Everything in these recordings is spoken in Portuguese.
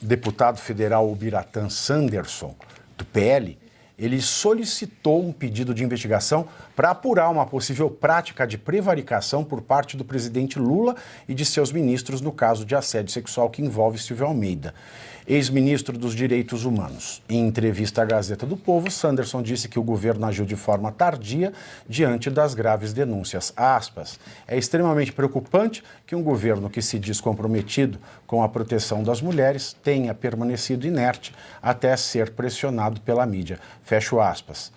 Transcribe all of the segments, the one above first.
deputado federal Ubiratã Sanderson, do PL, ele solicitou um pedido de investigação para apurar uma possível prática de prevaricação por parte do presidente Lula e de seus ministros no caso de assédio sexual que envolve Silvio Almeida, ex-ministro dos Direitos Humanos. Em entrevista à Gazeta do Povo, Sanderson disse que o governo agiu de forma tardia diante das graves denúncias. Aspas, é extremamente preocupante que um governo que se diz comprometido com a proteção das mulheres tenha permanecido inerte até ser pressionado pela mídia. Fecho aspas.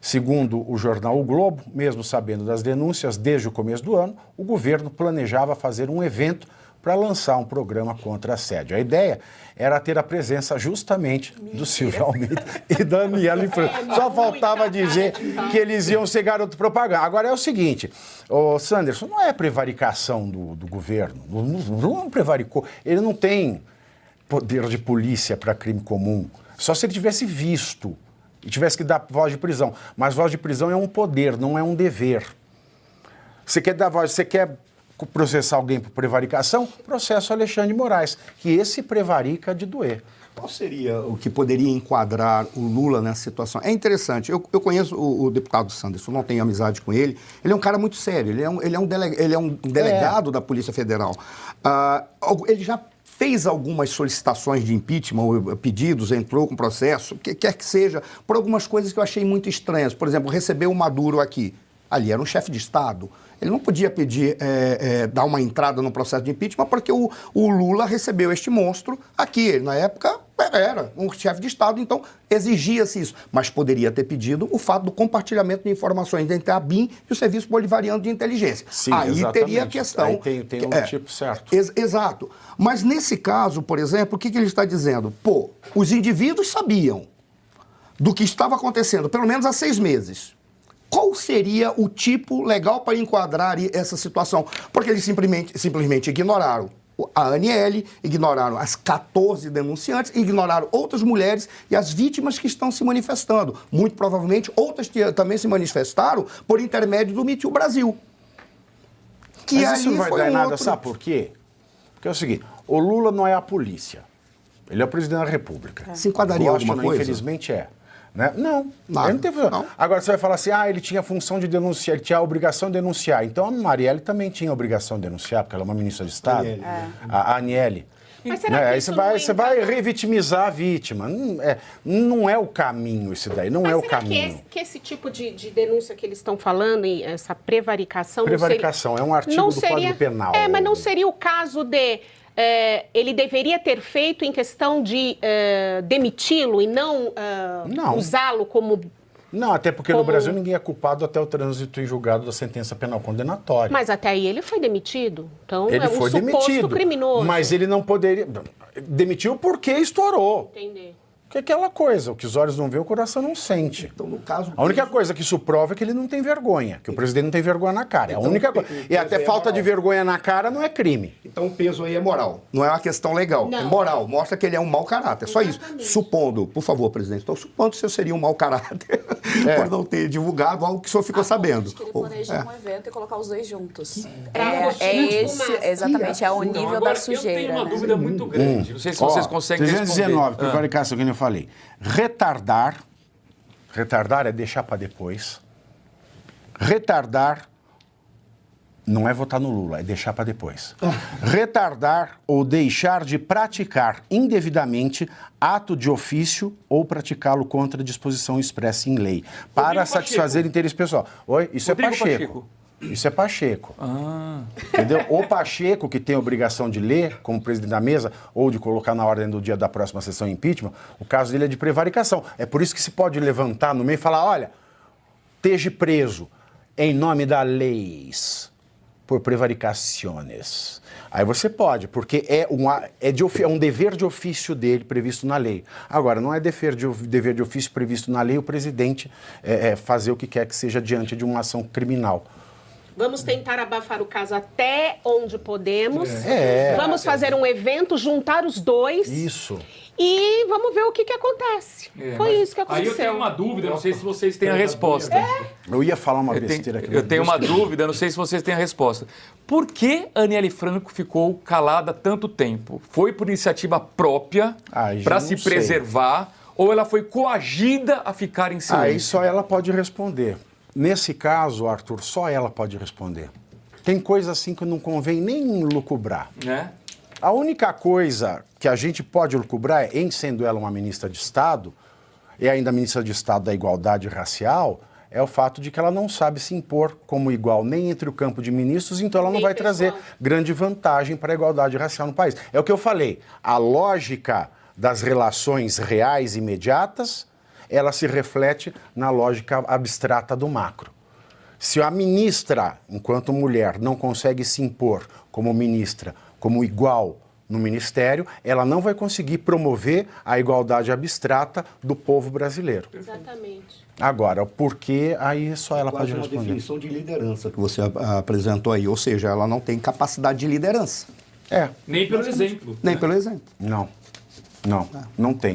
Segundo o jornal O Globo, mesmo sabendo das denúncias desde o começo do ano, o governo planejava fazer um evento para lançar um programa contra assédio. A ideia era ter a presença justamente do Silvio Almeida e da Aniele Franco. Só faltava dizer que eles iam ser garoto propaganda. Agora é o seguinte, o Sanderson, não é prevaricação do governo, não prevaricou, ele não tem poder de polícia para crime comum, só se ele tivesse visto e tivesse que dar voz de prisão. Mas voz de prisão é um poder, não é um dever. Você quer dar voz, você quer processar alguém por prevaricação? Processo Alexandre de Moraes, que esse prevarica de doer. Qual seria o que poderia enquadrar o Lula nessa situação? É interessante, eu conheço o deputado Sanderson, não tenho amizade com ele, ele é um cara muito sério, ele é um delegado da Polícia Federal. Ele já fez algumas solicitações de impeachment, pedidos, entrou com processo, quer que seja, por algumas coisas que eu achei muito estranhas. Por exemplo, recebeu o Maduro aqui. Ali era um chefe de Estado. Ele não podia pedir, dar uma entrada no processo de impeachment porque o Lula recebeu este monstro aqui. Ele, na época, era um chefe de Estado, então exigia-se isso. Mas poderia ter pedido o fato do compartilhamento de informações entre a BIM e o Serviço Bolivariano de Inteligência. Sim, aí exatamente. Teria a questão... Aí tem um tipo certo. Exato. Mas nesse caso, por exemplo, o que ele está dizendo? Pô, os indivíduos sabiam do que estava acontecendo, pelo menos há 6 meses. Qual seria o tipo legal para enquadrar essa situação? Porque eles simplesmente ignoraram a Aniele, ignoraram as 14 denunciantes, ignoraram outras mulheres e as vítimas que estão se manifestando. Muito provavelmente outras também se manifestaram por intermédio do Me Too Brasil. Que mas isso não vai dar em nada, sabe por quê? Porque é o seguinte, o Lula não é a polícia, ele é o presidente da República. Se enquadraria alguma coisa? Infelizmente é. Né? Não, Nada. Ele não teve... não. Agora você vai falar assim, ele tinha a função de denunciar, ele tinha a obrigação de denunciar. Então a Marielle também tinha a obrigação de denunciar, porque ela é uma ministra de Estado, a Aniele. Mas será que aí isso você vai revitimizar a vítima. Não é o caminho isso daí, não é o caminho. Que esse tipo de denúncia que eles estão falando, essa prevaricação... Prevaricação, é um artigo do Código Penal. Mas não seria o caso de... ele deveria ter feito em questão de demiti-lo e não usá-lo como... Não, até porque no Brasil ninguém é culpado até o trânsito em julgado da sentença penal condenatória. Mas até aí ele foi demitido. Então ele foi suposto demitido, criminoso. Mas ele não poderia... Demitiu porque estourou. Entendi. Que é aquela coisa, o que os olhos não veem, o coração não sente. Então, no caso... A única coisa que isso prova é que ele não tem vergonha, que o presidente não tem vergonha na cara. Então, é a única coisa. E até falta de vergonha na cara não é crime. Então o peso aí é moral, não é uma questão legal. Não. É moral, mostra que ele é um mau caráter, só isso. Supondo, por favor, presidente, estou supondo que o senhor seria um mau caráter por não ter divulgado algo que o senhor ficou sabendo. Que ele planeja um evento e colocar os dois juntos. Exatamente, é o nível da sujeira. Eu tenho uma dúvida muito grande, não sei se vocês conseguem 319, responder. prevaricação, que eu falei. Retardar é deixar para depois. Retardar não é votar no Lula, é deixar para depois. Retardar ou deixar de praticar indevidamente ato de ofício ou praticá-lo contra disposição expressa em lei, para satisfazer interesse pessoal. Oi? Isso Rodrigo é Pacheco. Isso é Pacheco. Entendeu? O Pacheco, que tem a obrigação de ler como presidente da mesa ou de colocar na ordem do dia da próxima sessão impeachment, o caso dele é de prevaricação. É por isso que se pode levantar no meio e falar, olha, esteja preso em nome da leis por prevaricações. Aí você pode, porque é um dever de ofício dele previsto na lei. Agora, não é dever de ofício previsto na lei o presidente fazer o que quer que seja diante de uma ação criminal. Vamos tentar abafar o caso até onde podemos. Vamos fazer um evento, juntar os dois. Isso. E vamos ver o que acontece. Foi isso que aconteceu. Aí eu tenho uma dúvida, não sei se vocês têm a resposta. Eu ia falar uma besteira aqui. Eu tenho uma dúvida, não sei se vocês têm a resposta. Por que Aniele Franco ficou calada tanto tempo? Foi por iniciativa própria, para se preservar, ou ela foi coagida a ficar em silêncio? Aí só ela pode responder. Nesse caso, Arthur, só ela pode responder. Tem coisa assim que não convém nem lucubrar. Né? A única coisa que a gente pode lucubrar, em sendo ela uma ministra de Estado, e ainda ministra de Estado da Igualdade Racial, é o fato de que ela não sabe se impor como igual nem entre o campo de ministros, então ela não vai trazer grande vantagem para a igualdade racial no país. É o que eu falei, a lógica das relações reais imediatas, ela se reflete na lógica abstrata do macro. Se a ministra, enquanto mulher, não consegue se impor como ministra, como igual no ministério, ela não vai conseguir promover a igualdade abstrata do povo brasileiro. Exatamente. Agora, o porquê, aí só ela pode responder. Uma definição de liderança que você apresentou aí, ou seja, ela não tem capacidade de liderança. Nem pelo exemplo. Nem pelo exemplo. Não tem.